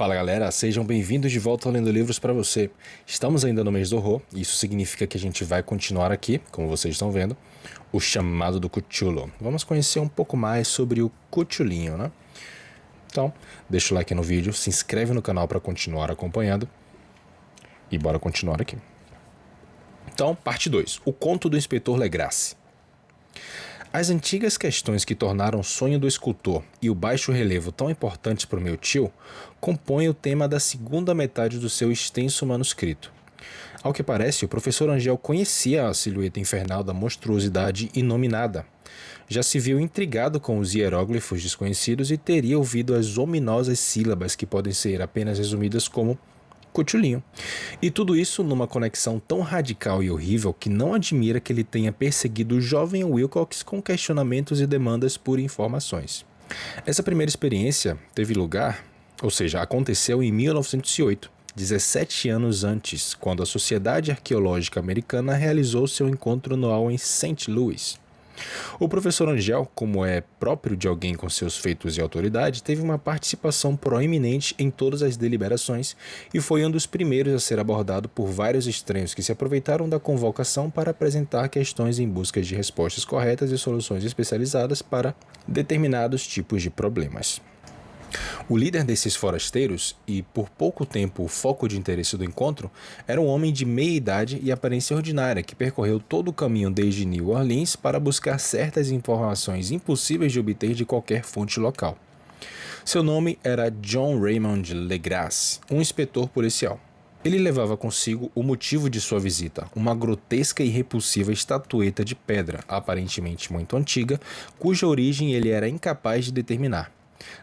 Fala galera, sejam bem-vindos de volta ao Lendo Livros para você. Estamos ainda no mês do horror, e isso significa que a gente vai continuar aqui, como vocês estão vendo, o chamado do Cthulhu. Vamos conhecer um pouco mais sobre o Cthulhinho, né? Então, deixa o like no vídeo, se inscreve no canal para continuar acompanhando e bora continuar aqui. Então, parte 2, o conto do inspetor Legrasse. As antigas questões que tornaram o sonho do escultor e o baixo relevo tão importantes para o meu tio compõem o tema da segunda metade do seu extenso manuscrito. Ao que parece, o professor Angel conhecia a silhueta infernal da monstruosidade inominada. Já se viu intrigado com os hieróglifos desconhecidos e teria ouvido as ominosas sílabas que podem ser apenas resumidas como Cthulhinho. E tudo isso numa conexão tão radical e horrível que não admira que ele tenha perseguido o jovem Wilcox com questionamentos e demandas por informações. Essa primeira experiência teve lugar, ou seja, aconteceu em 1908, 17 anos antes, quando a Sociedade Arqueológica Americana realizou seu encontro anual em St. Louis. O professor Angel, como é próprio de alguém com seus feitos e autoridade, teve uma participação proeminente em todas as deliberações e foi um dos primeiros a ser abordado por vários estranhos que se aproveitaram da convocação para apresentar questões em busca de respostas corretas e soluções especializadas para determinados tipos de problemas. O líder desses forasteiros, e por pouco tempo o foco de interesse do encontro, era um homem de meia idade e aparência ordinária que percorreu todo o caminho desde New Orleans para buscar certas informações impossíveis de obter de qualquer fonte local. Seu nome era John Raymond Legrasse, um inspetor policial. Ele levava consigo o motivo de sua visita, uma grotesca e repulsiva estatueta de pedra, aparentemente muito antiga, cuja origem ele era incapaz de determinar.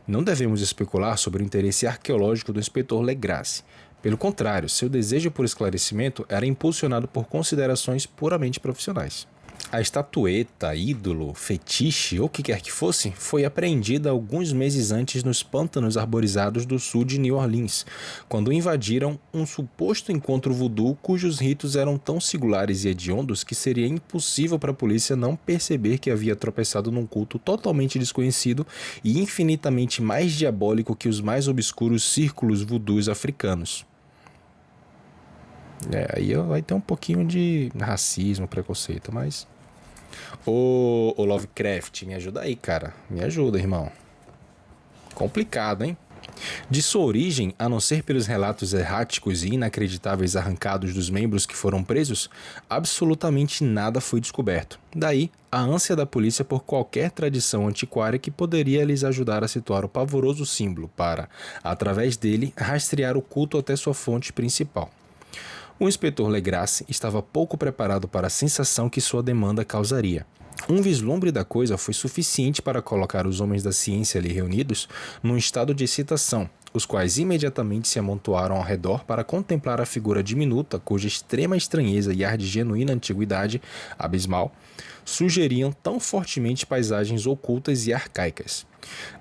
Não devemos especular sobre o interesse arqueológico do inspetor Legrasse. Pelo contrário, seu desejo por esclarecimento era impulsionado por considerações puramente profissionais. A estatueta, ídolo, fetiche ou o que quer que fosse, foi apreendida alguns meses antes nos pântanos arborizados do sul de New Orleans, quando invadiram um suposto encontro voodoo cujos ritos eram tão singulares e hediondos que seria impossível para a polícia não perceber que havia tropeçado num culto totalmente desconhecido e infinitamente mais diabólico que os mais obscuros círculos voodoos africanos. Aí vai ter um pouquinho de racismo, preconceito, mas... Ô Lovecraft, me ajuda aí, cara. Me ajuda, irmão. Complicado, hein? De sua origem, a não ser pelos relatos erráticos e inacreditáveis arrancados dos membros que foram presos, absolutamente nada foi descoberto. Daí, a ânsia da polícia por qualquer tradição antiquária que poderia lhes ajudar a situar o pavoroso símbolo para, através dele, rastrear o culto até sua fonte principal. O inspetor Legrasse estava pouco preparado para a sensação que sua demanda causaria. Um vislumbre da coisa foi suficiente para colocar os homens da ciência ali reunidos num estado de excitação, os quais imediatamente se amontoaram ao redor para contemplar a figura diminuta cuja extrema estranheza e ar de genuína antiguidade abismal sugeriam tão fortemente paisagens ocultas e arcaicas.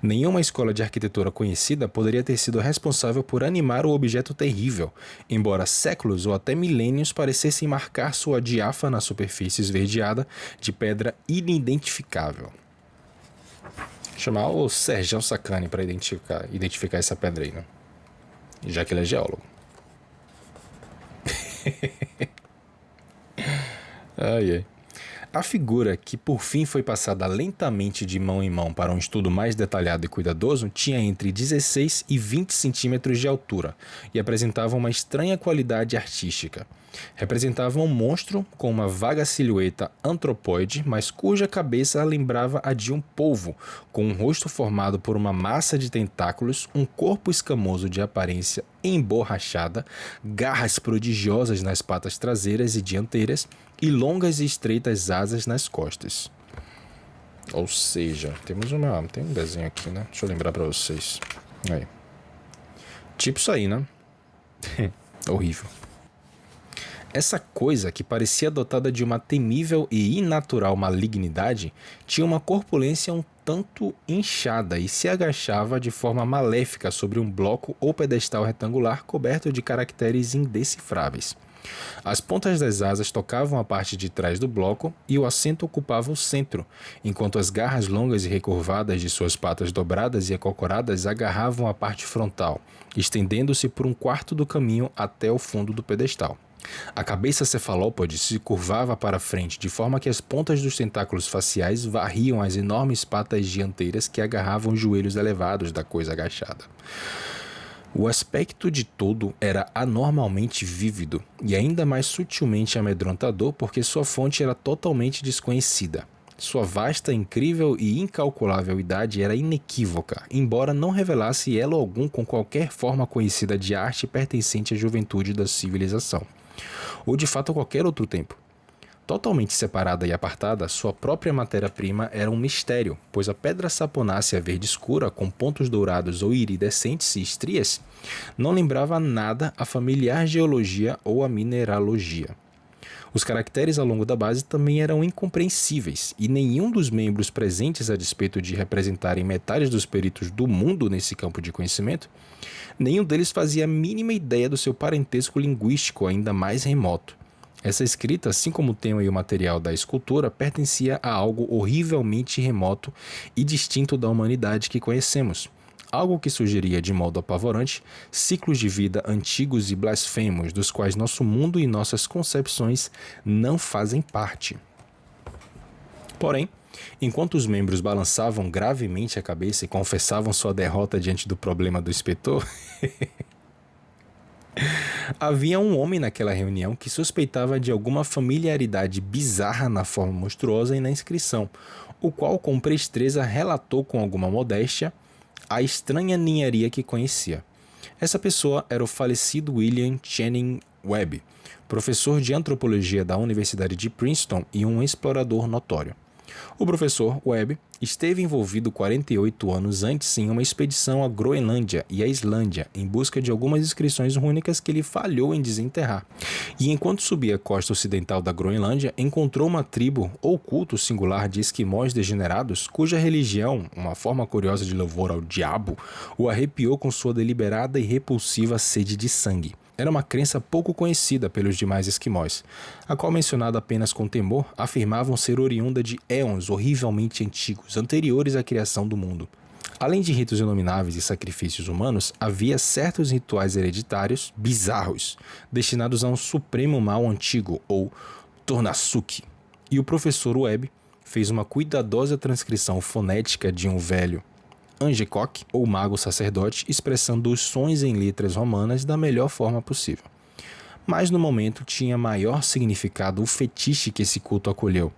Nenhuma escola de arquitetura conhecida poderia ter sido responsável por animar o objeto terrível, embora séculos ou até milênios parecessem marcar sua diáfana superfície esverdeada de pedra inidentificável. Chamar o Sergião Sacani para identificar essa pedra aí, né? Já que ele é geólogo. Ai, ai. A figura, que por fim foi passada lentamente de mão em mão para um estudo mais detalhado e cuidadoso, tinha entre 16 e 20 centímetros de altura e apresentava uma estranha qualidade artística. Representava um monstro com uma vaga silhueta antropóide, mas cuja cabeça lembrava a de um polvo, com um rosto formado por uma massa de tentáculos, um corpo escamoso de aparência emborrachada, garras prodigiosas nas patas traseiras e dianteiras e longas e estreitas asas nas costas. Ou seja, tem um desenho aqui, né? Deixa eu lembrar pra vocês. Aí. Tipo isso aí, né? Horrível. Essa coisa, que parecia dotada de uma temível e inatural malignidade, tinha uma corpulência um tanto inchada e se agachava de forma maléfica sobre um bloco ou pedestal retangular coberto de caracteres indecifráveis. As pontas das asas tocavam a parte de trás do bloco e o assento ocupava o centro, enquanto as garras longas e recurvadas de suas patas dobradas e acocoradas agarravam a parte frontal, estendendo-se por um quarto do caminho até o fundo do pedestal. A cabeça cefalópode se curvava para frente de forma que as pontas dos tentáculos faciais varriam as enormes patas dianteiras que agarravam os joelhos elevados da coisa agachada. O aspecto de todo era anormalmente vívido e ainda mais sutilmente amedrontador porque sua fonte era totalmente desconhecida. Sua vasta, incrível e incalculável idade era inequívoca, embora não revelasse elo algum com qualquer forma conhecida de arte pertencente à juventude da civilização, ou de fato a qualquer outro tempo. Totalmente separada e apartada, sua própria matéria-prima era um mistério, pois a pedra saponácea verde escura, com pontos dourados ou iridescentes e estrias, não lembrava nada a familiar geologia ou a mineralogia. Os caracteres ao longo da base também eram incompreensíveis, e nenhum dos membros presentes, a despeito de representarem metade dos peritos do mundo nesse campo de conhecimento, nenhum deles fazia a mínima ideia do seu parentesco linguístico ainda mais remoto. Essa escrita, assim como o tema e o material da escultura, pertencia a algo horrivelmente remoto e distinto da humanidade que conhecemos. Algo que sugeria de modo apavorante ciclos de vida antigos e blasfemos dos quais nosso mundo e nossas concepções não fazem parte. Porém, enquanto os membros balançavam gravemente a cabeça e confessavam sua derrota diante do problema do inspetor, havia um homem naquela reunião que suspeitava de alguma familiaridade bizarra na forma monstruosa e na inscrição, o qual com presteza relatou com alguma modéstia a estranha ninharia que conhecia. Essa pessoa era o falecido William Channing Webb, professor de antropologia da Universidade de Princeton e um explorador notório. O professor Webb esteve envolvido 48 anos antes em uma expedição à Groenlândia e à Islândia em busca de algumas inscrições rúnicas que ele falhou em desenterrar. E enquanto subia a costa ocidental da Groenlândia, encontrou uma tribo ou culto singular de esquimós degenerados cuja religião, uma forma curiosa de louvor ao diabo, o arrepiou com sua deliberada e repulsiva sede de sangue. Era uma crença pouco conhecida pelos demais esquimós, a qual, mencionada apenas com temor, afirmavam ser oriunda de éons horrivelmente antigos, anteriores à criação do mundo. Além de ritos inomináveis e sacrifícios humanos, havia certos rituais hereditários bizarros, destinados a um supremo mal antigo, ou Tornasuk. E o professor Webb fez uma cuidadosa transcrição fonética de um velho Angekok, ou mago sacerdote, expressando os sons em letras romanas da melhor forma possível. Mas no momento tinha maior significado o fetiche que esse culto acolheu,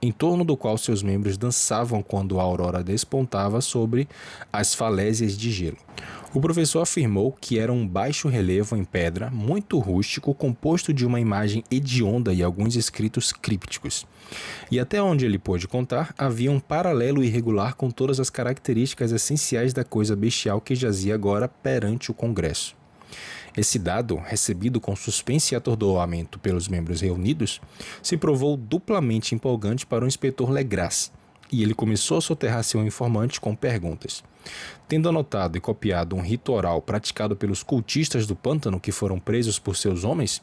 em torno do qual seus membros dançavam quando a aurora despontava sobre as falésias de gelo. O professor afirmou que era um baixo relevo em pedra, muito rústico, composto de uma imagem hedionda e alguns escritos crípticos. E até onde ele pôde contar, havia um paralelo irregular com todas as características essenciais da coisa bestial que jazia agora perante o Congresso. Esse dado, recebido com suspense e atordoamento pelos membros reunidos, se provou duplamente empolgante para o inspetor Legras, e ele começou a soterrar seu informante com perguntas. Tendo anotado e copiado um rito oral praticado pelos cultistas do pântano que foram presos por seus homens,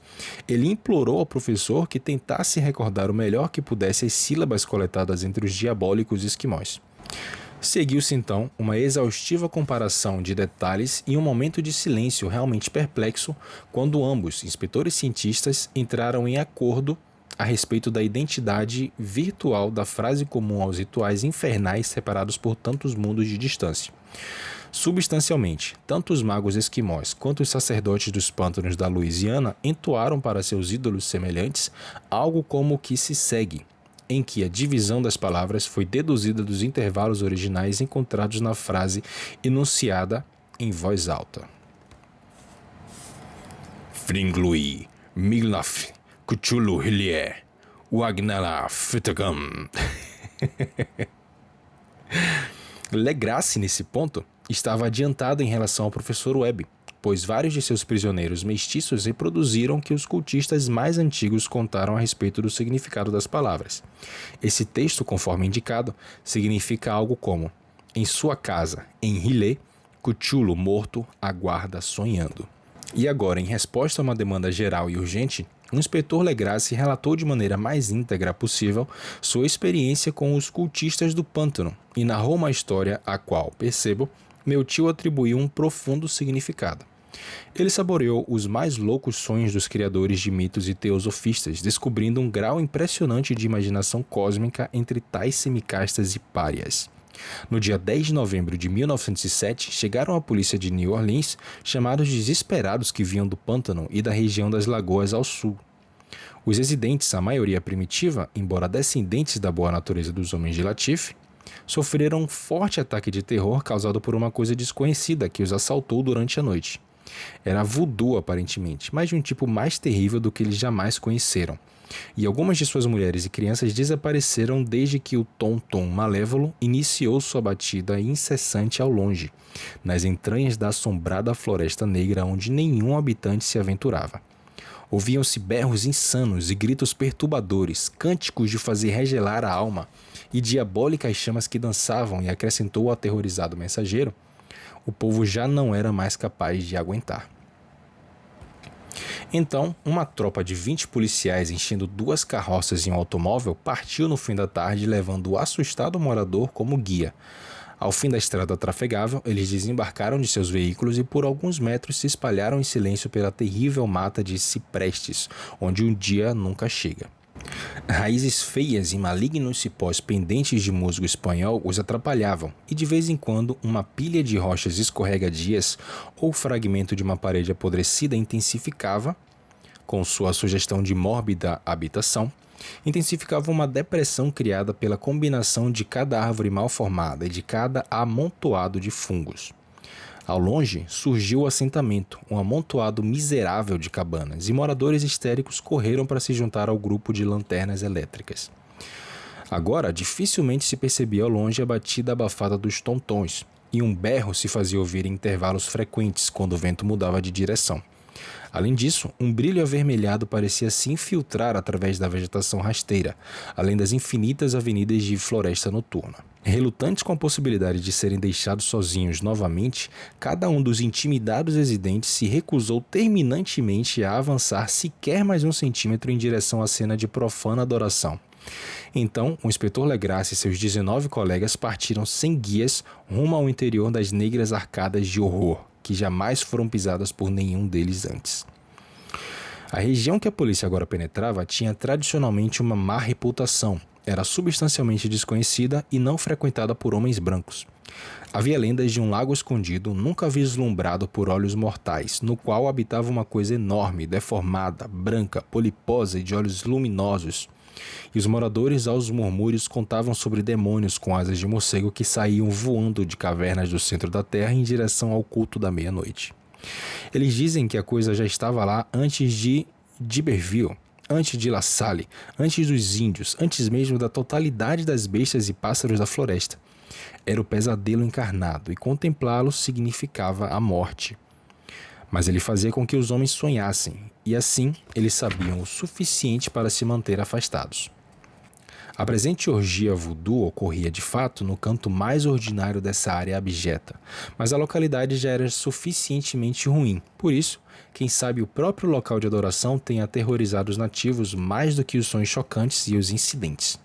ele implorou ao professor que tentasse recordar o melhor que pudesse as sílabas coletadas entre os diabólicos esquimós. Seguiu-se então uma exaustiva comparação de detalhes e um momento de silêncio realmente perplexo quando ambos, inspetores cientistas, entraram em acordo a respeito da identidade virtual da frase comum aos rituais infernais separados por tantos mundos de distância. Substancialmente, tanto os magos esquimós quanto os sacerdotes dos pântanos da Louisiana entoaram para seus ídolos semelhantes algo como o que se segue, em que a divisão das palavras foi deduzida dos intervalos originais encontrados na frase enunciada em voz alta. Fringlui, Miglaf, Cthulhu Hilie, Wagnala Fitagam. Legrasse, nesse ponto, estava adiantado em relação ao professor Webb, pois vários de seus prisioneiros mestiços reproduziram o que os cultistas mais antigos contaram a respeito do significado das palavras. Esse texto, conforme indicado, significa algo como: em sua casa, em Rilé, Cthulhu morto aguarda sonhando. E agora, em resposta a uma demanda geral e urgente, o inspetor Legrasse relatou de maneira mais íntegra possível sua experiência com os cultistas do pântano e narrou uma história a qual, percebo, meu tio atribuiu um profundo significado. Ele saboreou os mais loucos sonhos dos criadores de mitos e teosofistas, descobrindo um grau impressionante de imaginação cósmica entre tais semicastas e párias. No dia 10 de novembro de 1907, chegaram à polícia de New Orleans chamados desesperados que vinham do pântano e da região das lagoas ao sul. Os residentes, a maioria primitiva, embora descendentes da boa natureza dos homens de Latif, sofreram um forte ataque de terror causado por uma coisa desconhecida que os assaltou durante a noite. Era voodoo aparentemente, mas de um tipo mais terrível do que eles jamais conheceram. E algumas de suas mulheres e crianças desapareceram desde que o tom-tom malévolo iniciou sua batida incessante ao longe, nas entranhas da assombrada floresta negra onde nenhum habitante se aventurava. Ouviam-se berros insanos e gritos perturbadores, cânticos de fazer regelar a alma e diabólicas chamas que dançavam, e acrescentou o aterrorizado mensageiro, o povo já não era mais capaz de aguentar. Então, uma tropa de 20 policiais enchendo 2 carroças e um automóvel partiu no fim da tarde levando o assustado morador como guia. Ao fim da estrada trafegável, eles desembarcaram de seus veículos e por alguns metros se espalharam em silêncio pela terrível mata de ciprestes, onde um dia nunca chega. Raízes feias e malignos cipós pendentes de musgo espanhol os atrapalhavam, e de vez em quando uma pilha de rochas escorregadias ou fragmento de uma parede apodrecida intensificava, com sua sugestão de mórbida habitação, uma depressão criada pela combinação de cada árvore mal formada e de cada amontoado de fungos. Ao longe, surgiu o assentamento, um amontoado miserável de cabanas, e moradores histéricos correram para se juntar ao grupo de lanternas elétricas. Agora, dificilmente se percebia ao longe a batida abafada dos tontões, e um berro se fazia ouvir em intervalos frequentes quando o vento mudava de direção. Além disso, um brilho avermelhado parecia se infiltrar através da vegetação rasteira, além das infinitas avenidas de floresta noturna. Relutantes com a possibilidade de serem deixados sozinhos novamente, cada um dos intimidados residentes se recusou terminantemente a avançar sequer mais 1 centímetro em direção à cena de profana adoração. Então, o inspetor Legrasse e seus 19 colegas partiram sem guias rumo ao interior das negras arcadas de horror, que jamais foram pisadas por nenhum deles antes. A região que a polícia agora penetrava tinha tradicionalmente uma má reputação, era substancialmente desconhecida e não frequentada por homens brancos. Havia lendas de um lago escondido, nunca vislumbrado por olhos mortais, no qual habitava uma coisa enorme, deformada, branca, poliposa e de olhos luminosos. E os moradores aos murmúrios contavam sobre demônios com asas de morcego que saíam voando de cavernas do centro da terra em direção ao culto da meia-noite. Eles dizem que a coisa já estava lá antes de Iberville, antes de La Salle, antes dos índios, antes mesmo da totalidade das bestas e pássaros da floresta. Era o pesadelo encarnado, e contemplá-lo significava a morte. Mas ele fazia com que os homens sonhassem, e assim eles sabiam o suficiente para se manter afastados. A presente orgia voodoo ocorria de fato no canto mais ordinário dessa área abjeta, mas a localidade já era suficientemente ruim. Por isso, quem sabe o próprio local de adoração tenha aterrorizado os nativos mais do que os sons chocantes e os incidentes.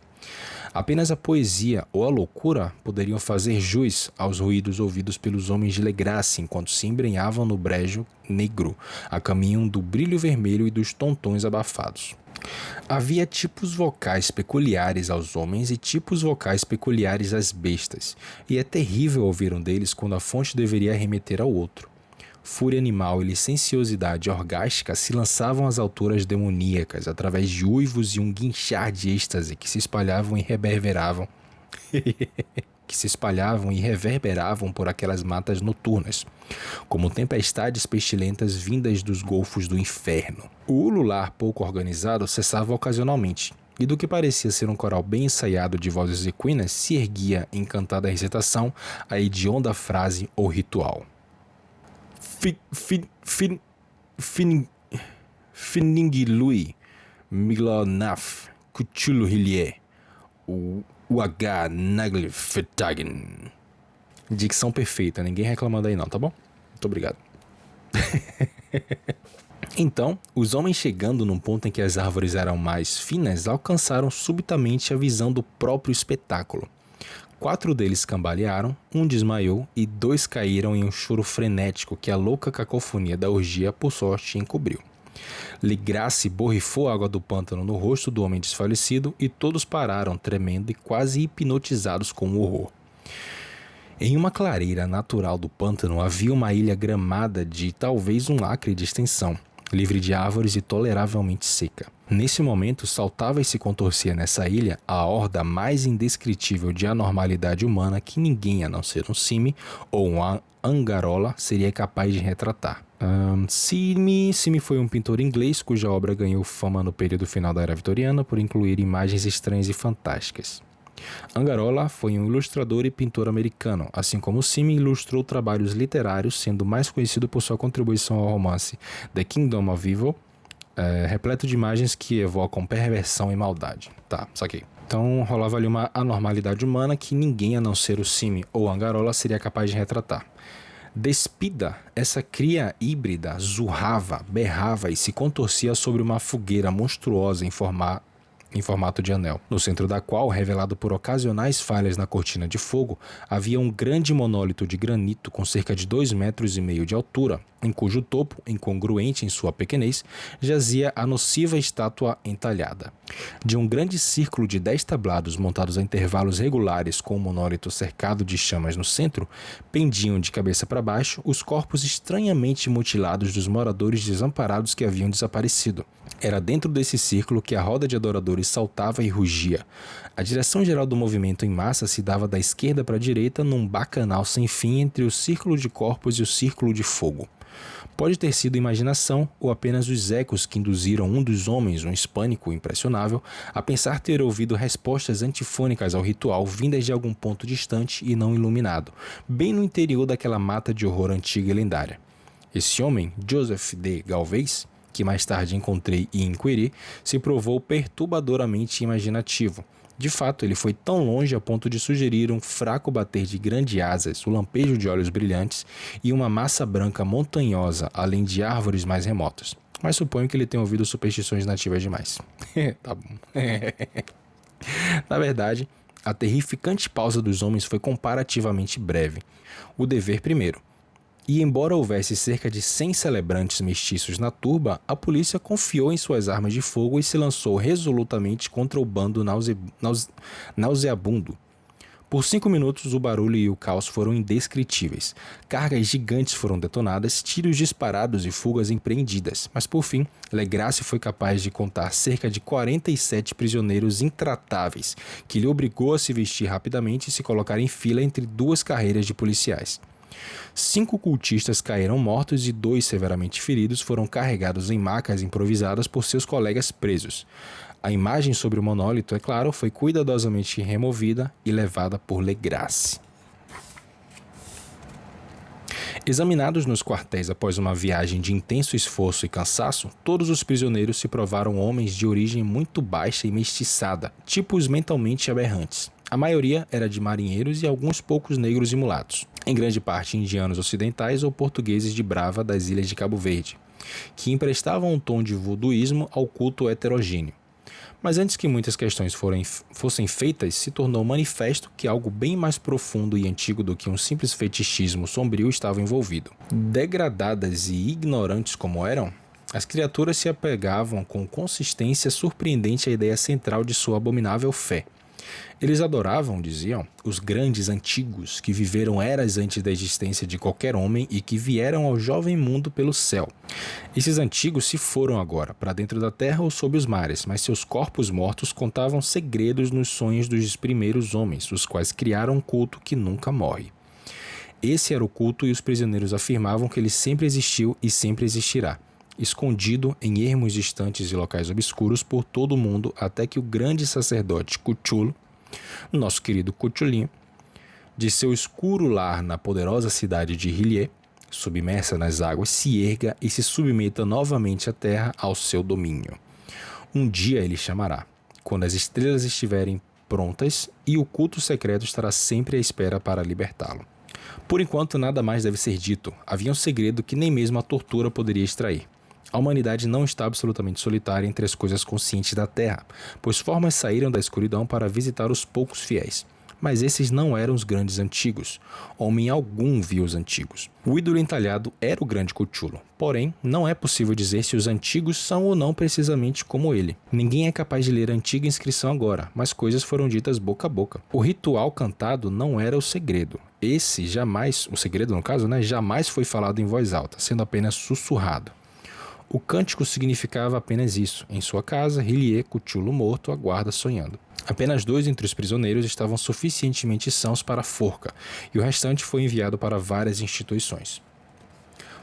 Apenas a poesia ou a loucura poderiam fazer jus aos ruídos ouvidos pelos homens de Legrasse enquanto se embrenhavam no brejo negro, a caminho do brilho vermelho e dos tontões abafados. Havia tipos vocais peculiares aos homens e tipos vocais peculiares às bestas, e é terrível ouvir um deles quando a fonte deveria remeter ao outro. Fúria animal e licenciosidade orgástica se lançavam às alturas demoníacas através de uivos e um guinchar de êxtase que se espalhavam e reverberavam por aquelas matas noturnas, como tempestades pestilentas vindas dos golfos do inferno. O ulular pouco organizado cessava ocasionalmente, e do que parecia ser um coral bem ensaiado de vozes equinas se erguia, em cantada recitação, a hedionda frase ou ritual. Finingilui Milonaf Kuchulu Hilie Uagá Nagli Fetagen. Dicção perfeita, ninguém reclamando aí não, tá bom? Muito obrigado. Então, os homens chegando num ponto em que as árvores eram mais finas, alcançaram subitamente a visão do próprio espetáculo. 4 deles cambalearam, um desmaiou e 2 caíram em um choro frenético que a louca cacofonia da orgia, por sorte, encobriu. Ligrace borrifou água do pântano no rosto do homem desfalecido e todos pararam, tremendo e quase hipnotizados com o horror. Em uma clareira natural do pântano havia uma ilha gramada de talvez um acre de extensão, livre de árvores e toleravelmente seca. Nesse momento, saltava e se contorcia nessa ilha a horda mais indescritível de anormalidade humana que ninguém, a não ser um Simi ou um Angarola, seria capaz de retratar. Simi foi um pintor inglês cuja obra ganhou fama no período final da Era Vitoriana por incluir imagens estranhas e fantásticas. Angarola foi um ilustrador e pintor americano, assim como Simi ilustrou trabalhos literários, sendo mais conhecido por sua contribuição ao romance The Kingdom of Evil, repleto de imagens que evocam perversão e maldade. Tá, saquei. Então rolava ali uma anormalidade humana que ninguém a não ser o Simi ou Angarola seria capaz de retratar. Despida, essa cria híbrida zurrava, berrava e se contorcia sobre uma fogueira monstruosa em formato de anel, no centro da qual, revelado por ocasionais falhas na cortina de fogo, havia um grande monólito de granito com cerca de 2,5 metros de altura, em cujo topo, incongruente em sua pequenez, jazia a nociva estátua entalhada. De um grande círculo de 10 tablados montados a intervalos regulares com o monólito cercado de chamas no centro, pendiam de cabeça para baixo os corpos estranhamente mutilados dos moradores desamparados que haviam desaparecido. Era dentro desse círculo que a roda de adoradores saltava e rugia. A direção geral do movimento em massa se dava da esquerda para a direita num bacanal sem fim entre o círculo de corpos e o círculo de fogo. Pode ter sido imaginação ou apenas os ecos que induziram um dos homens, um hispânico impressionável, a pensar ter ouvido respostas antifônicas ao ritual vindas de algum ponto distante e não iluminado, bem no interior daquela mata de horror antiga e lendária. Esse homem, Joseph D. Galvez, que mais tarde encontrei e inquiri, se provou perturbadoramente imaginativo. De fato, ele foi tão longe a ponto de sugerir um fraco bater de grandes asas, o lampejo de olhos brilhantes e uma massa branca montanhosa, além de árvores mais remotas. Mas suponho que ele tenha ouvido superstições nativas demais. Tá bom. Na verdade, a terrificante pausa dos homens foi comparativamente breve. O dever primeiro. E embora houvesse cerca de 100 celebrantes mestiços na turba, a polícia confiou em suas armas de fogo e se lançou resolutamente contra o bando nauseabundo. Por 5 minutos, o barulho e o caos foram indescritíveis. Cargas gigantes foram detonadas, tiros disparados e fugas empreendidas, mas por fim, Ligrace foi capaz de contar cerca de 47 prisioneiros intratáveis, que lhe obrigou a se vestir rapidamente e se colocar em fila entre 2 carreiras de policiais. 5 cultistas caíram mortos e 2 severamente feridos foram carregados em macas improvisadas por seus colegas presos. A imagem sobre o monólito, é claro, foi cuidadosamente removida e levada por Ligrace. Examinados nos quartéis após uma viagem de intenso esforço e cansaço, todos os prisioneiros se provaram homens de origem muito baixa e mestiçada, tipos mentalmente aberrantes. A maioria era de marinheiros e alguns poucos negros e mulatos, em grande parte indianos ocidentais ou portugueses de Brava das ilhas de Cabo Verde, que emprestavam um tom de voduísmo ao culto heterogêneo. Mas antes que muitas questões fossem feitas, se tornou manifesto que algo bem mais profundo e antigo do que um simples fetichismo sombrio estava envolvido. Degradadas e ignorantes como eram, as criaturas se apegavam com consistência surpreendente à ideia central de sua abominável fé. Eles adoravam, diziam, os grandes antigos que viveram eras antes da existência de qualquer homem e que vieram ao jovem mundo pelo céu. Esses antigos se foram agora, para dentro da terra ou sob os mares, mas seus corpos mortos contavam segredos nos sonhos dos primeiros homens, os quais criaram um culto que nunca morre. Esse era o culto e os prisioneiros afirmavam que ele sempre existiu e sempre existirá, escondido em ermos distantes e locais obscuros por todo o mundo, até que o grande sacerdote Cthulhu, nosso querido Cthulhinho, de seu escuro lar na poderosa cidade de Hylia, submersa nas águas, se erga e se submeta novamente à terra ao seu domínio. Um dia ele chamará, quando as estrelas estiverem prontas e o culto secreto estará sempre à espera para libertá-lo. Por enquanto, nada mais deve ser dito. Havia um segredo que nem mesmo a tortura poderia extrair. A humanidade não está absolutamente solitária entre as coisas conscientes da Terra, pois formas saíram da escuridão para visitar os poucos fiéis. Mas esses não eram os grandes antigos. Homem algum viu os antigos. O ídolo entalhado era o grande Cthulhu. Porém, não é possível dizer se os antigos são ou não precisamente como ele. Ninguém é capaz de ler a antiga inscrição agora, mas coisas foram ditas boca a boca. O ritual cantado não era o segredo. O segredo no caso, jamais foi falado em voz alta, sendo apenas sussurrado. O cântico significava apenas isso. Em sua casa, Hylie, Cthulhu morto, aguarda sonhando. Apenas 2 entre os prisioneiros estavam suficientemente sãos para a forca, e o restante foi enviado para várias instituições.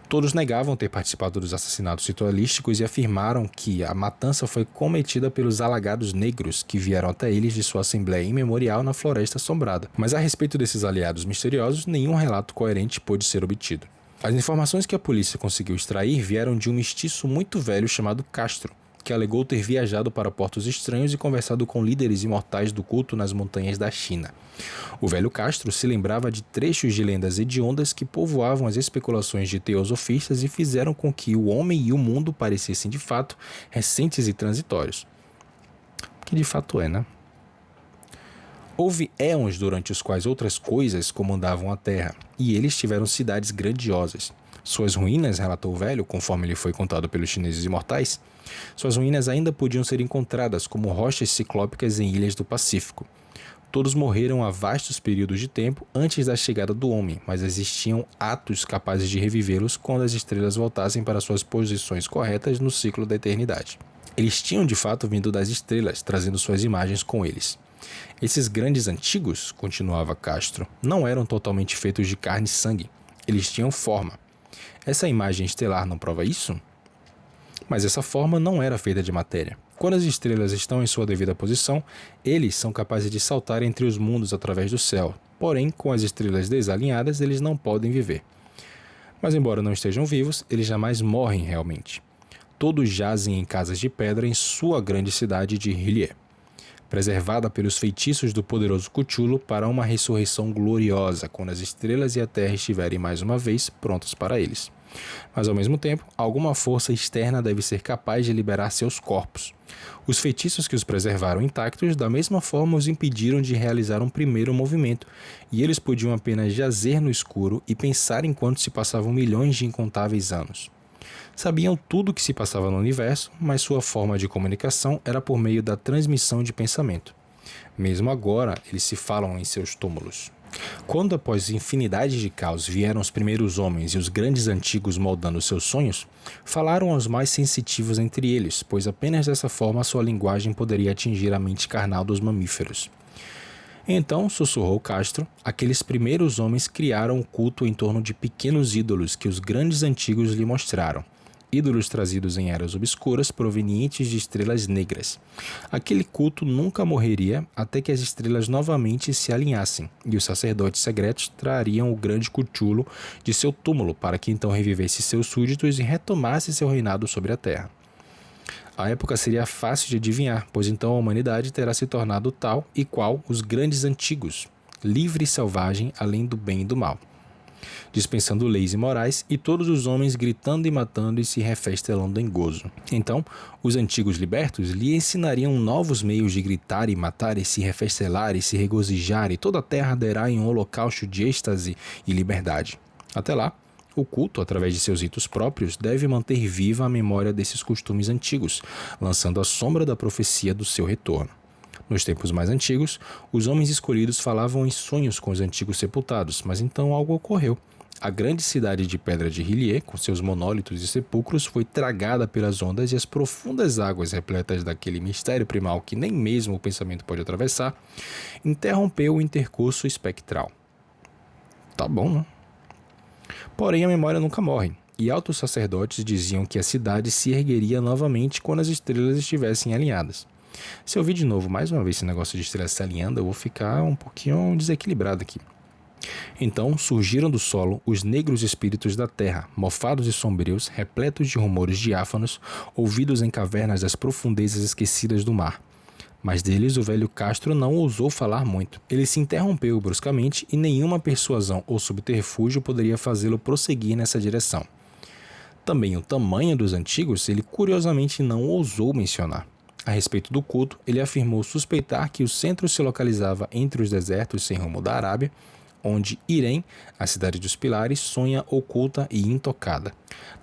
Todos negavam ter participado dos assassinatos ritualísticos e afirmaram que a matança foi cometida pelos alagados negros que vieram até eles de sua assembleia imemorial na Floresta Assombrada. Mas a respeito desses aliados misteriosos, nenhum relato coerente pôde ser obtido. As informações que a polícia conseguiu extrair vieram de um mestiço muito velho chamado Castro, que alegou ter viajado para portos estranhos e conversado com líderes imortais do culto nas montanhas da China. O velho Castro se lembrava de trechos de lendas hediondas que povoavam as especulações de teosofistas e fizeram com que o homem e o mundo parecessem de fato recentes e transitórios. Que de fato é, né? Houve éons durante os quais outras coisas comandavam a terra, e eles tiveram cidades grandiosas. Suas ruínas, relatou o velho, conforme lhe foi contado pelos chineses imortais, suas ruínas ainda podiam ser encontradas como rochas ciclópicas em ilhas do Pacífico. Todos morreram há vastos períodos de tempo antes da chegada do homem, mas existiam atos capazes de revivê-los quando as estrelas voltassem para suas posições corretas no ciclo da eternidade. Eles tinham de fato vindo das estrelas, trazendo suas imagens com eles. Esses grandes antigos, continuava Castro, não eram totalmente feitos de carne e sangue. Eles tinham forma. Essa imagem estelar não prova isso? Mas essa forma não era feita de matéria. Quando as estrelas estão em sua devida posição, eles são capazes de saltar entre os mundos através do céu. Porém, com as estrelas desalinhadas, eles não podem viver. Mas embora não estejam vivos, eles jamais morrem realmente. Todos jazem em casas de pedra em sua grande cidade de Hylie, preservada pelos feitiços do poderoso Cthulhu para uma ressurreição gloriosa, quando as estrelas e a terra estiverem mais uma vez prontas para eles. Mas ao mesmo tempo, alguma força externa deve ser capaz de liberar seus corpos. Os feitiços que os preservaram intactos, da mesma forma, os impediram de realizar um primeiro movimento, e eles podiam apenas jazer no escuro e pensar enquanto se passavam milhões de incontáveis anos. Sabiam tudo o que se passava no universo, mas sua forma de comunicação era por meio da transmissão de pensamento. Mesmo agora, eles se falam em seus túmulos. Quando após infinidade de caos vieram os primeiros homens e os grandes antigos moldando seus sonhos, falaram aos mais sensitivos entre eles, pois apenas dessa forma sua linguagem poderia atingir a mente carnal dos mamíferos. Então, sussurrou Castro, aqueles primeiros homens criaram o culto em torno de pequenos ídolos que os grandes antigos lhe mostraram. Ídolos trazidos em eras obscuras provenientes de estrelas negras. Aquele culto nunca morreria até que as estrelas novamente se alinhassem, e os sacerdotes secretos trariam o grande Cthulhu de seu túmulo para que então revivesse seus súditos e retomasse seu reinado sobre a terra. A época seria fácil de adivinhar, pois então a humanidade terá se tornado tal e qual os grandes antigos, livre e selvagem além do bem e do mal, dispensando leis e morais, e todos os homens gritando e matando e se refestelando em gozo. Então, os antigos libertos lhe ensinariam novos meios de gritar e matar e se refestelar e se regozijar, e toda a terra arderá em um holocausto de êxtase e liberdade. Até lá, o culto, através de seus ritos próprios, deve manter viva a memória desses costumes antigos, lançando a sombra da profecia do seu retorno. Nos tempos mais antigos, os homens escolhidos falavam em sonhos com os antigos sepultados, mas então algo ocorreu. A grande cidade de pedra de Hylie, com seus monólitos e sepulcros, foi tragada pelas ondas, e as profundas águas repletas daquele mistério primal que nem mesmo o pensamento pode atravessar, interrompeu o intercurso espectral. Tá bom, né? Porém, a memória nunca morre, e altos sacerdotes diziam que a cidade se ergueria novamente quando as estrelas estivessem alinhadas. Se eu ouvir de novo mais uma vez esse negócio de estrelas se alinhando, eu vou ficar um pouquinho desequilibrado aqui. Então surgiram do solo os negros espíritos da terra, mofados e sombrios, repletos de rumores diáfanos, ouvidos em cavernas das profundezas esquecidas do mar. Mas deles o velho Castro não ousou falar muito. Ele se interrompeu bruscamente e nenhuma persuasão ou subterfúgio poderia fazê-lo prosseguir nessa direção. Também o tamanho dos antigos ele curiosamente não ousou mencionar. A respeito do culto, ele afirmou suspeitar que o centro se localizava entre os desertos sem rumo da Arábia, onde Irém, a cidade dos pilares, sonha oculta e intocada.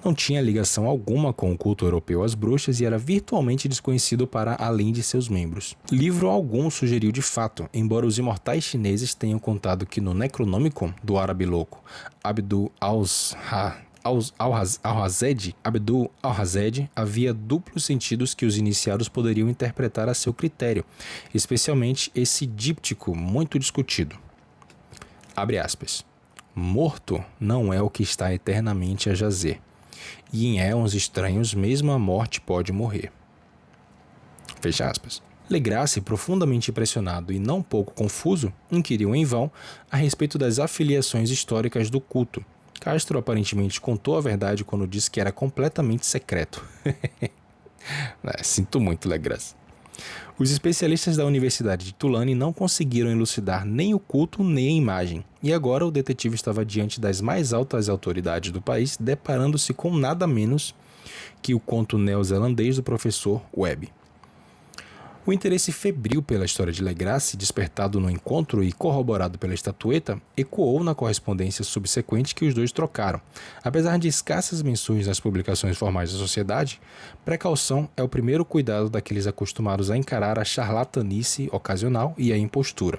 Não tinha ligação alguma com o culto europeu às bruxas e era virtualmente desconhecido para além de seus membros. Livro algum sugeriu de fato, embora os imortais chineses tenham contado que no Necronomicon do árabe louco Abdul Al-Hazed havia duplos sentidos que os iniciados poderiam interpretar a seu critério, especialmente esse díptico muito discutido. Abre aspas. Morto não é o que está eternamente a jazer, e em éons estranhos mesmo a morte pode morrer. Fecha aspas. Legrasse, profundamente impressionado e não pouco confuso, inquiriu em vão a respeito das afiliações históricas do culto. Castro aparentemente contou a verdade quando disse que era completamente secreto. Sinto muito, Legrasse. Os especialistas da Universidade de Tulane não conseguiram elucidar nem o culto nem a imagem, e agora o detetive estava diante das mais altas autoridades do país, deparando-se com nada menos que o conto neozelandês do professor Webb. O interesse febril pela história de Legrasse, despertado no encontro e corroborado pela estatueta, ecoou na correspondência subsequente que os dois trocaram. Apesar de escassas menções nas publicações formais da sociedade, precaução é o primeiro cuidado daqueles acostumados a encarar a charlatanice ocasional e a impostura.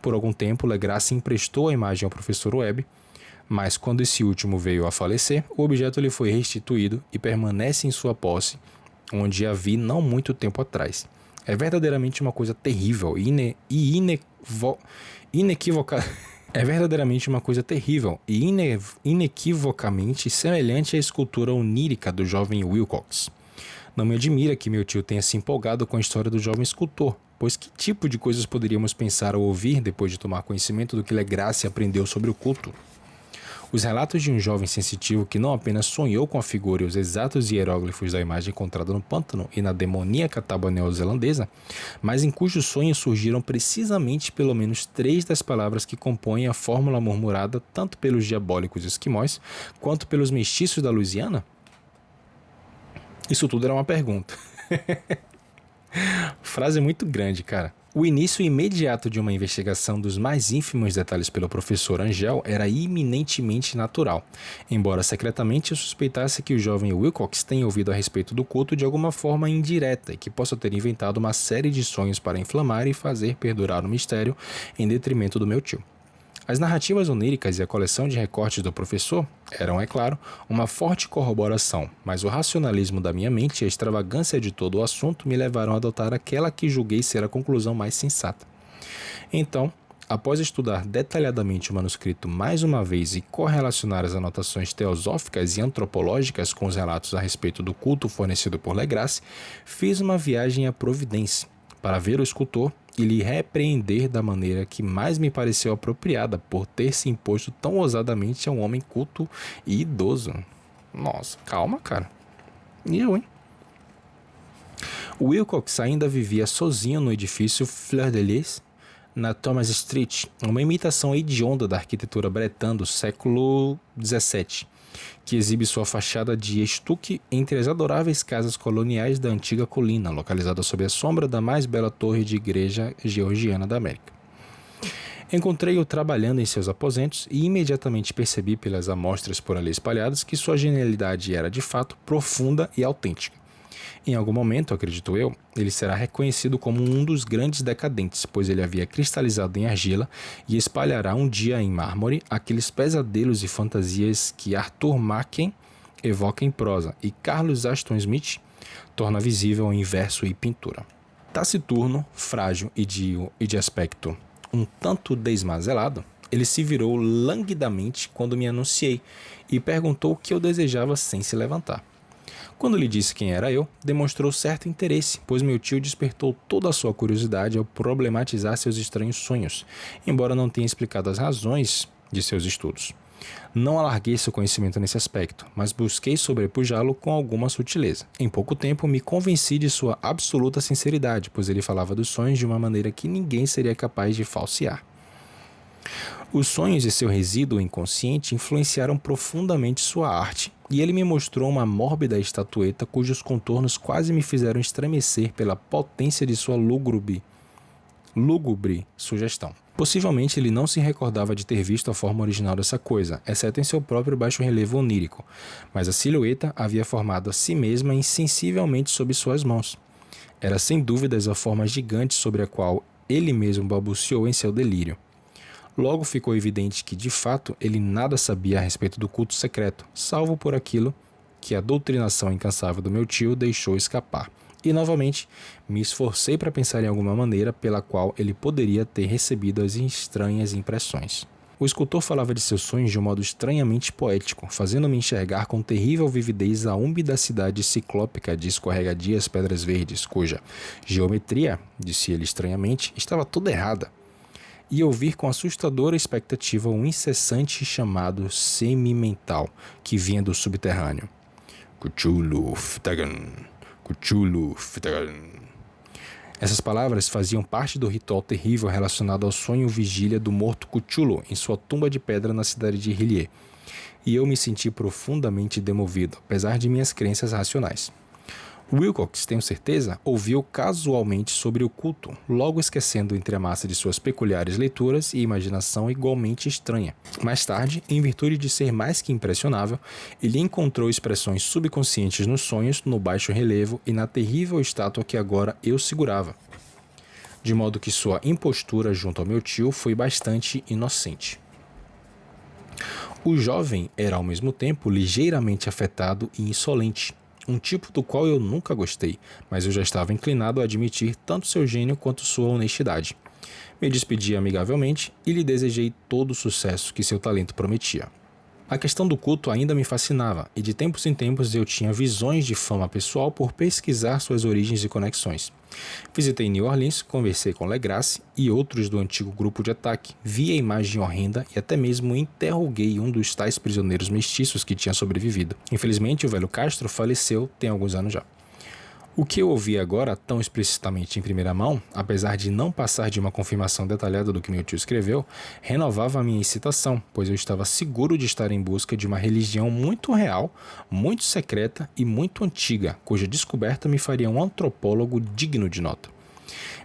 Por algum tempo, Legrasse emprestou a imagem ao professor Webb, mas quando esse último veio a falecer, o objeto lhe foi restituído e permanece em sua posse, onde a vi não muito tempo atrás. É verdadeiramente uma coisa terrível inequivocamente semelhante à escultura onírica do jovem Wilcox. Não me admira que meu tio tenha se empolgado com a história do jovem escultor, pois que tipo de coisas poderíamos pensar ou ouvir depois de tomar conhecimento do que Legrasse aprendeu sobre o culto? Os relatos de um jovem sensitivo que não apenas sonhou com a figura e os exatos hieróglifos da imagem encontrada no pântano e na demoníaca tábua neozelandesa, mas em cujos sonhos surgiram precisamente pelo menos 3 das palavras que compõem a fórmula murmurada tanto pelos diabólicos esquimós quanto pelos mestiços da Louisiana? Isso tudo era uma pergunta. Frase muito grande, cara. O início imediato de uma investigação dos mais ínfimos detalhes pelo professor Angel era iminentemente natural, embora secretamente eu suspeitasse que o jovem Wilcox tenha ouvido a respeito do culto de alguma forma indireta e que possa ter inventado uma série de sonhos para inflamar e fazer perdurar o mistério em detrimento do meu tio. As narrativas oníricas e a coleção de recortes do professor eram, é claro, uma forte corroboração, mas o racionalismo da minha mente e a extravagância de todo o assunto me levaram a adotar aquela que julguei ser a conclusão mais sensata. Então, após estudar detalhadamente o manuscrito mais uma vez e correlacionar as anotações teosóficas e antropológicas com os relatos a respeito do culto fornecido por Legrasse, fiz uma viagem à Providência para ver o escultor e lhe repreender da maneira que mais me pareceu apropriada por ter se imposto tão ousadamente a um homem culto e idoso. Nossa, calma, cara. E eu, hein? O Wilcox ainda vivia sozinho no edifício Fleur de Lis, na Thomas Street, uma imitação hedionda da arquitetura bretã do século XVII, que exibe sua fachada de estuque entre as adoráveis casas coloniais da antiga colina, localizada sob a sombra da mais bela torre de igreja georgiana da América. Encontrei-o trabalhando em seus aposentos e imediatamente percebi pelas amostras por ali espalhadas que sua genialidade era de fato profunda e autêntica. Em algum momento, acredito eu, ele será reconhecido como um dos grandes decadentes, pois ele havia cristalizado em argila e espalhará um dia em mármore aqueles pesadelos e fantasias que Arthur Machen evoca em prosa e Carlos Ashton Smith torna visível em verso e pintura. Taciturno, frágil e de aspecto um tanto desmazelado, ele se virou languidamente quando me anunciei e perguntou o que eu desejava sem se levantar. Quando lhe disse quem era eu, demonstrou certo interesse, pois meu tio despertou toda a sua curiosidade ao problematizar seus estranhos sonhos, embora não tenha explicado as razões de seus estudos. Não alarguei seu conhecimento nesse aspecto, mas busquei sobrepujá-lo com alguma sutileza. Em pouco tempo, me convenci de sua absoluta sinceridade, pois ele falava dos sonhos de uma maneira que ninguém seria capaz de falsear. Os sonhos e seu resíduo inconsciente influenciaram profundamente sua arte, e ele me mostrou uma mórbida estatueta cujos contornos quase me fizeram estremecer pela potência de sua lúgubre sugestão. Possivelmente ele não se recordava de ter visto a forma original dessa coisa, exceto em seu próprio baixo relevo onírico, mas a silhueta havia formado a si mesma insensivelmente sob suas mãos. Era sem dúvidas a forma gigante sobre a qual ele mesmo balbuciou em seu delírio. Logo ficou evidente que, de fato, ele nada sabia a respeito do culto secreto, salvo por aquilo que a doutrinação incansável do meu tio deixou escapar. E, novamente, me esforcei para pensar em alguma maneira pela qual ele poderia ter recebido as estranhas impressões. O escultor falava de seus sonhos de um modo estranhamente poético, fazendo-me enxergar com terrível vividez a úmida cidade ciclópica de escorregadias pedras verdes, cuja geometria, disse ele estranhamente, estava toda errada, e ouvir com assustadora expectativa um incessante chamado semi-mental que vinha do subterrâneo. Cthulhu Ftagan. Cthulhu Ftagan. Essas palavras faziam parte do ritual terrível relacionado ao sonho vigília do morto Cthulhu em sua tumba de pedra na cidade de Hylie, e eu me senti profundamente demovido, apesar de minhas crenças racionais. Wilcox, tenho certeza, ouviu casualmente sobre o culto, logo esquecendo entre a massa de suas peculiares leituras e imaginação igualmente estranha. Mais tarde, em virtude de ser mais que impressionável, ele encontrou expressões subconscientes nos sonhos, no baixo relevo e na terrível estátua que agora eu segurava. De modo que sua impostura junto ao meu tio foi bastante inocente. O jovem era ao mesmo tempo ligeiramente afetado e insolente. Um tipo do qual eu nunca gostei, mas eu já estava inclinado a admitir tanto seu gênio quanto sua honestidade. Me despedi amigavelmente e lhe desejei todo o sucesso que seu talento prometia. A questão do culto ainda me fascinava, e de tempos em tempos eu tinha visões de fama pessoal por pesquisar suas origens e conexões. Visitei New Orleans, conversei com Legrasse e outros do antigo grupo de ataque, vi a imagem horrenda e até mesmo interroguei um dos tais prisioneiros mestiços que tinha sobrevivido. Infelizmente, o velho Castro faleceu tem alguns anos já. O que eu ouvi agora tão explicitamente em primeira mão, apesar de não passar de uma confirmação detalhada do que meu tio escreveu, renovava a minha excitação, pois eu estava seguro de estar em busca de uma religião muito real, muito secreta e muito antiga, cuja descoberta me faria um antropólogo digno de nota.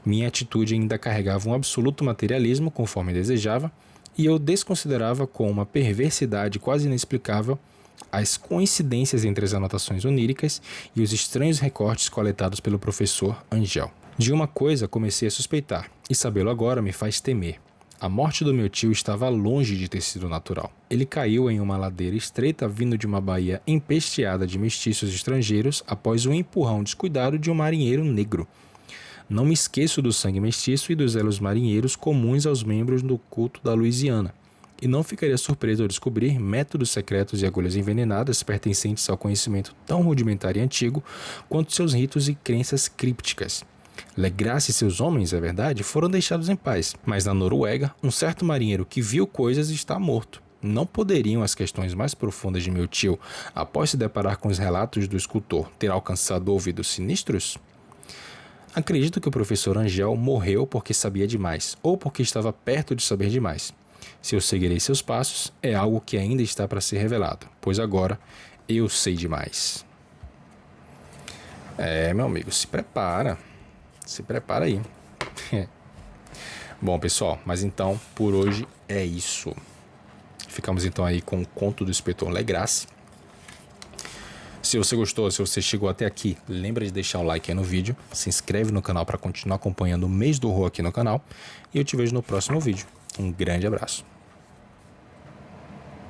Minha atitude ainda carregava um absoluto materialismo, conforme desejava, e eu desconsiderava com uma perversidade quase inexplicável as coincidências entre as anotações oníricas e os estranhos recortes coletados pelo professor Angel. De uma coisa comecei a suspeitar, e sabê-lo agora me faz temer. A morte do meu tio estava longe de ter sido natural. Ele caiu em uma ladeira estreita vindo de uma baía empesteada de mestiços estrangeiros após o empurrão descuidado de um marinheiro negro. Não me esqueço do sangue mestiço e dos elos marinheiros comuns aos membros do culto da Louisiana. E não ficaria surpreso ao descobrir métodos secretos e agulhas envenenadas pertencentes ao conhecimento tão rudimentar e antigo quanto seus ritos e crenças crípticas. Legrasse e seus homens, é verdade, foram deixados em paz, mas na Noruega, um certo marinheiro que viu coisas está morto. Não poderiam as questões mais profundas de meu tio, após se deparar com os relatos do escultor, ter alcançado ouvidos sinistros? Acredito que o professor Angel morreu porque sabia demais, ou porque estava perto de saber demais. Se eu seguirei seus passos, é algo que ainda está para ser revelado, pois agora eu sei demais. Meu amigo, se prepara aí. Bom, pessoal, mas então, por hoje é isso. Ficamos então aí com o conto do inspetor Legrasse. Se você gostou, se você chegou até aqui, lembra de deixar o like aí no vídeo, se inscreve no canal para continuar acompanhando o mês do horror aqui no canal, e eu te vejo no próximo vídeo. Um grande abraço.